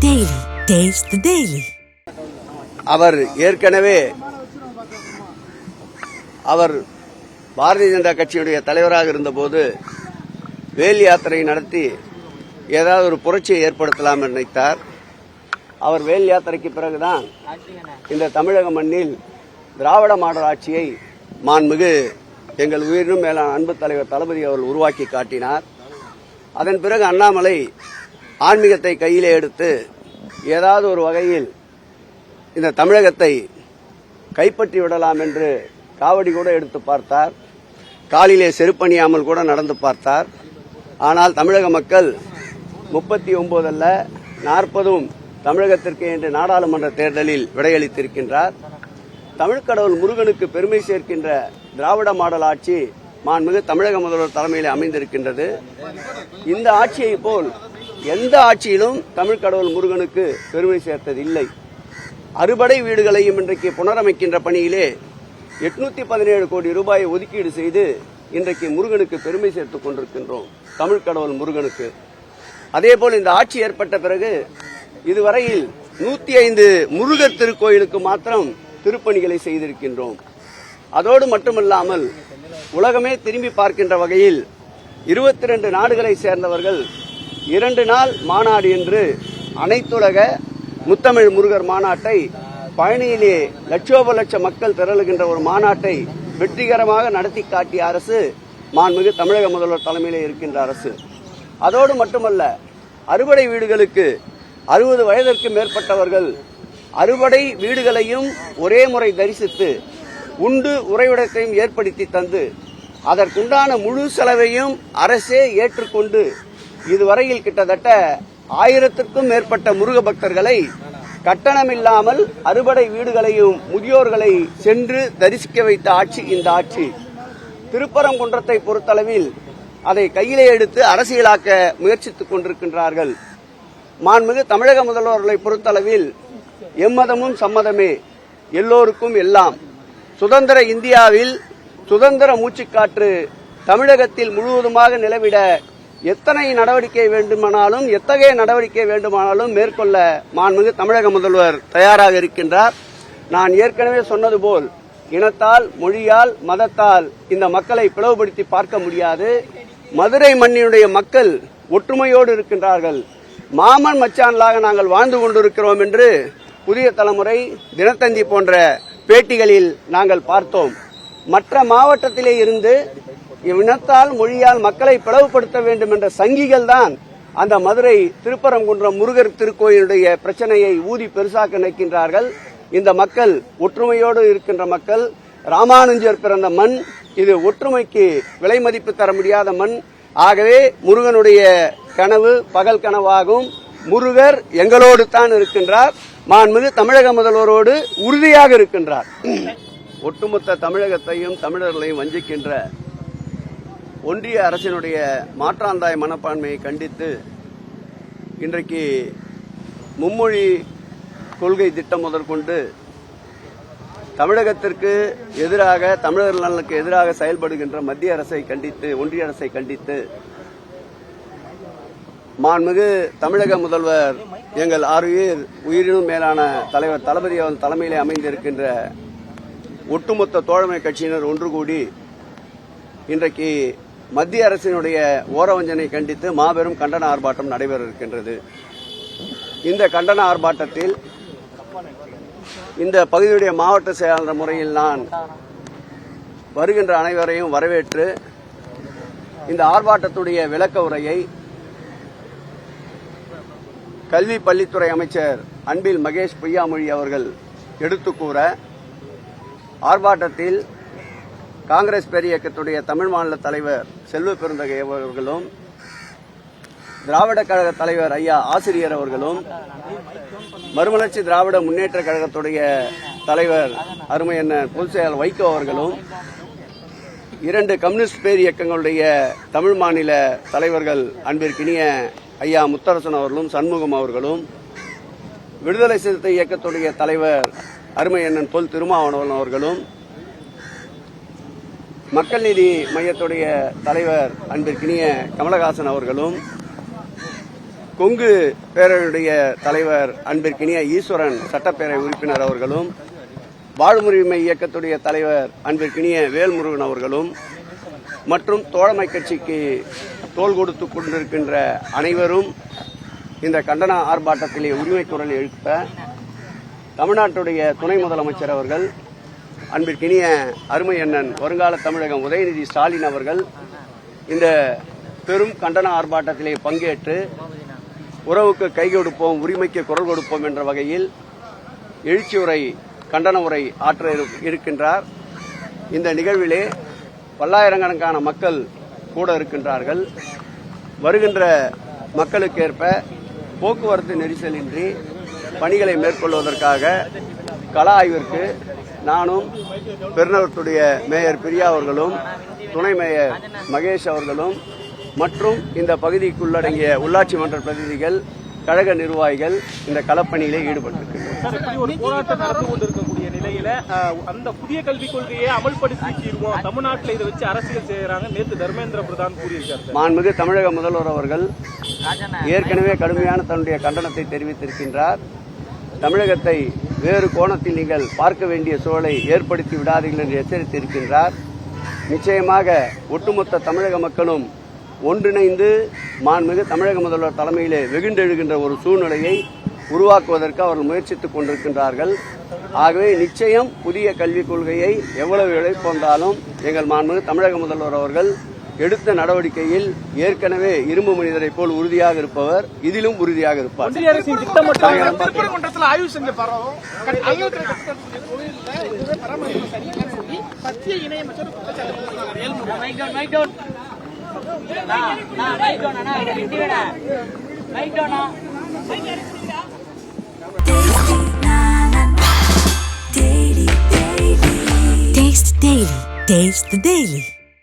Daily. Taste the Daily. அவர் ஏற்கனவே பாரதிய ஜனதா கட்சியுடைய தலைவராக இருந்தபோது வேல் யாத்திரை நடத்தி ஏதாவது ஒரு புரட்சியை ஏற்படுத்தலாம் நினைத்தார். அவர் வேல் யாத்திரைக்கு பிறகுதான் இந்த தமிழக மண்ணில் திராவிட மாடல் ஆட்சியை மாண்புமிகு எங்கள் உயிரினும் மேலான அன்பு தலைவர் தளபதி அவர்கள் உருவாக்கி காட்டினார். அதன் பிறகு அண்ணாமலை ஆன்மீகத்தை கையிலே எடுத்து ஏதாவது ஒரு வகையில் இந்த தமிழகத்தை கைப்பற்றி விடலாம் என்று காவடி கூட எடுத்து பார்த்தார். காலிலே செருப்பணியாமல் கூட நடந்து பார்த்தார். ஆனால் தமிழக மக்கள் 39 அல்ல 40 தமிழகத்திற்கு என்று நாடாளுமன்ற தேர்தலில் விடையளித்திருக்கின்றார். தமிழ்க்கடவுள் முருகனுக்கு பெருமை சேர்க்கின்ற திராவிட மாடல் ஆட்சி மாண்புமிகு தமிழக முதல்வர் தலைமையில் அமைந்திருக்கின்றது. இந்த ஆட்சியை போல் எந்த ஆட்சியிலும் தமிழ்க்கடவுள் முருகனுக்கு பெருமை சேர்த்ததில்லை. அறுபடை வீடுகளையும் இன்றைக்கு புனரமைக்கின்ற பணியிலே 817 கோடி ரூபாயை ஒதுக்கீடு செய்து இன்றைக்கு முருகனுக்கு பெருமை சேர்த்துக் கொண்டிருக்கின்றோம், தமிழ்க்கடவுள் முருகனுக்கு. அதேபோல் இந்த ஆட்சி ஏற்பட்ட பிறகு இதுவரையில் 105 முருகர் திருக்கோயிலுக்கு மாத்திரம் திருப்பணிகளை செய்திருக்கின்றோம். அதோடு மட்டுமல்லாமல் உலகமே திரும்பி பார்க்கின்ற வகையில் 22 நாடுகளை சேர்ந்தவர்கள் 2 நாள் மாநாடு என்று அனைத்துலக முத்தமிழ் முருகர் மாநாட்டை பழனியிலே லட்சோப லட்ச மக்கள் திரளுகின்ற ஒரு மாநாட்டை வெற்றிகரமாக நடத்தி காட்டிய அரசு மாண்புமிகு தமிழக முதல்வர் தலைமையிலே இருக்கின்ற அரசு. அதோடு மட்டுமல்ல, அறுபடை வீடுகளுக்கு 60 வயதிற்கு மேற்பட்டவர்கள் அறுபடை வீடுகளையும் ஒரே முறை தரிசித்து உண்டு உறைவிடத்தையும் ஏற்படுத்தி தந்து அதற்குண்டான முழு செலவையும் அரசே ஏற்றுக்கொண்டு இதுவரையில் கிட்டத்தட்ட 1000க்கும் மேற்பட்ட முருக பக்தர்களை கட்டணமில்லாமல் அறுபடை வீடுகளையும் முதியோர்களை சென்று தரிசிக்க வைத்த ஆட்சி இந்த ஆட்சி. திருப்பரங்குன்றத்தை பொறுத்தளவில் அதை கையிலே எடுத்து அரசியலாக்க முயற்சித்துக் கொண்டிருக்கின்றார்கள். மாண்புமிகு தமிழக முதல்வர்களை பொறுத்தளவில் எம்மதமும் சம்மதமே, எல்லோருக்கும் எல்லாம். சுதந்திர இந்தியாவில் சுதந்திர மூச்சுக்காற்று தமிழகத்தில் முழுவதுமாக நிலவிட எத்தகைய நடவடிக்கை வேண்டுமானாலும் மேற்கொள்ள மாண்புமிகு தமிழக முதல்வர் தயாராக இருக்கின்றார். நான் ஏற்கனவே சொன்னது போல் இனத்தால், மொழியால், மதத்தால் இந்த மக்களை பிளவுபடுத்தி பார்க்க முடியாது. மதுரை மண்ணினுடைய மக்கள் ஒற்றுமையோடு இருக்கின்றார்கள். மாமன் மச்சான்களாக நாங்கள் வாழ்ந்து கொண்டிருக்கிறோம் என்று புதிய தலைமுறை, தினத்தந்தி போன்ற பேட்டிகளில் நாங்கள் பார்த்தோம். மற்ற மாவட்டத்திலே இருந்து இனத்தால், மொழியால் மக்களை பிளவுபடுத்த வேண்டும் என்ற சங்கிகள் தான் அந்த மதுரை திருப்பரங்குன்றம் முருகர் திருக்கோயிலுடைய பிரச்சனையை ஊதி பெருசாக்க நினைக்கின்றார்கள். இந்த மக்கள் ஒற்றுமையோடு இருக்கின்ற மக்கள். ராமானுஜர் பிறந்த மண் இது. ஒற்றுமைக்கு விலை மதிப்பு தர முடியாத மண். ஆகவே முருகனுடைய கனவு பகல் கனவாகும். முருகர் எங்களோடு தான் இருக்கின்றார். மாண்புமிகு தமிழக முதல்வரோடு உறுதியாக இருக்கின்றார். ஒட்டுமொத்த தமிழகத்தையும் தமிழர்களையும் வஞ்சிக்கின்ற ஒன்றிய அரசினுடைய மாற்றாந்தாய் மனப்பான்மையை கண்டித்து இன்றைக்கு மும்மொழி கொள்கை திட்டம் முதற்கொண்டு தமிழகத்திற்கு எதிராக, தமிழர் நலனுக்கு எதிராக செயல்படுகின்ற மத்திய அரசை கண்டித்து, ஒன்றிய அரசை கண்டித்து மாண்புமிகு தமிழக முதல்வர் எங்கள் உயிரினும் மேலான தலைவர் தளபதி அவர்கள் தலைமையிலே அமைந்திருக்கின்ற ஒட்டுமொத்த தோழமை கட்சியினர் ஒன்று கூடி இன்றைக்கு மத்திய அரசினுடைய ஓரவஞ்சனை கண்டித்து மாபெரும் கண்டன ஆர்ப்பாட்டம் நடைபெற இருக்கின்றது. இந்த கண்டன ஆர்ப்பாட்டத்தில் இந்த பகுதியுடைய மாவட்ட செயலாளர் முறையில் நான் வருகின்ற அனைவரையும் வரவேற்று இந்த ஆர்ப்பாட்டத்துடைய விளக்க உரையை கல்வி பள்ளித்துறை அமைச்சர் அன்பில் மகேஷ் பொய்யாமொழி அவர்கள் எடுத்துக் கூற, ஆர்ப்பாட்டத்தில் காங்கிரஸ் பேரியக்கத்துடைய தமிழ் மாநில தலைவர் செல்வ பெருந்தகை அவர்களும், திராவிட கழக தலைவர் ஐயா ஆசிரியர் அவர்களும், மறுமலர்ச்சி திராவிட முன்னேற்ற கழகத்துடைய தலைவர் அருமையண்ணன் பொதுச் செயலாளர் வைகோ அவர்களும், 2 கம்யூனிஸ்ட் பேரியக்கங்களுடைய தமிழ் மாநில தலைவர்கள் அன்பிற்கினிய ஐயா முத்தரசன் அவர்களும் சண்முகம் அவர்களும், விடுதலை சிறுத்தை இயக்கத்துடைய தலைவர் அருமையண்ணன் தொல் திருமாவளவன் அவர்களும், மக்கள் நீதி மையத்துடைய தலைவர் அன்பிற்கினிய கமலஹாசன் அவர்களும், கொங்கு பேரவையுடைய தலைவர் அன்பிற்கினிய ஈஸ்வரன் சட்டப்பேரவை உறுப்பினர் அவர்களும், வாழ்வுரிமை இயக்கத்துடைய தலைவர் அன்பிற்கினிய வேல்முருகன் அவர்களும் மற்றும் தோழமை கட்சிக்கு தோள் கொடுத்து கொண்டிருக்கின்ற அனைவரும் இந்த கண்டன ஆர்ப்பாட்டத்திலே உரிமை குரல் எழுப்ப தமிழ்நாட்டுடைய துணை முதலமைச்சர் அவர்கள் அன்பிற்கினிய அருமை அண்ணன் வருங்கால தமிழகம் உதயநிதி ஸ்டாலின் அவர்கள் இந்த பெரும் கண்டன ஆர்ப்பாட்டத்திலே பங்கேற்று உறவுக்கு கை கொடுப்போம், உரிமைக்கு குரல் கொடுப்போம் என்ற வகையில் எழுச்சி உரை, கண்டன உரை ஆற்ற இருக்கின்றார். இந்த நிகழ்விலே பல்லாயிரக்கணக்கான மக்கள் கூட இருக்கின்றார்கள். வருகின்ற மக்களுக்கேற்ப போக்குவரத்து நெரிசலின்றி பணிகளை மேற்கொள்வதற்காக கள ஆய்விற்கு நானும், பெருநகரத்துடைய மேயர் பிரியா அவர்களும், துணை மேயர் மகேஷ் அவர்களும் மற்றும் இந்த பகுதிக்குள்ளடங்கிய உள்ளாட்சி மன்ற பிரதிநிதிகள், கழக நிர்வாகிகள் இந்த களப்பணியிலே ஈடுபட்டிருக்கின்றனர். போராட்டம் நடந்து கொண்டிருக்கக்கூடிய நிலையில அந்த புதிய கல்விக் கொள்கையை அமல்படுத்தி தீர்வோம், தமிழ்நாட்டில் இதை வச்சு அரசியல் செய்யறாங்க நேற்று தர்மேந்திர பிரதான் கூறியிருக்காரு. மாண்புமிகு தமிழக முதல்வர் அவர்கள் ஏற்கனவே கடுமையான தன்னுடைய கண்டனத்தை தெரிவித்திருக்கின்றார். தமிழகத்தை வேறு கோணத்தில் நீங்கள் பார்க்க வேண்டிய சூழலை ஏற்படுத்தி விடாதீர்கள் என்று எச்சரித்திருக்கின்றார். நிச்சயமாக ஒட்டுமொத்த தமிழக மக்களும் ஒன்றிணைந்து மாண்புமிகு தமிழக முதல்வர் தலைமையிலே வெகுண்டெழுகின்ற ஒரு சூழ்நிலையை உருவாக்குவதற்கு அவர்கள் முயற்சித்துக் கொண்டிருக்கின்றார்கள். ஆகவே நிச்சயம் புதிய கல்விக் கொள்கையை எவ்வளவு இழைப்போன்றாலும் எங்கள் மாண்புமிகு தமிழக முதல்வர் அவர்கள் எடுத்த நடவடிக்கையில் ஏற்கனவே இரும்பு மனிதரை போல் உறுதியாக இருப்பவர், இதிலும் உறுதியாக இருப்பார். ஆய்வு செஞ்ச Taste the Daily.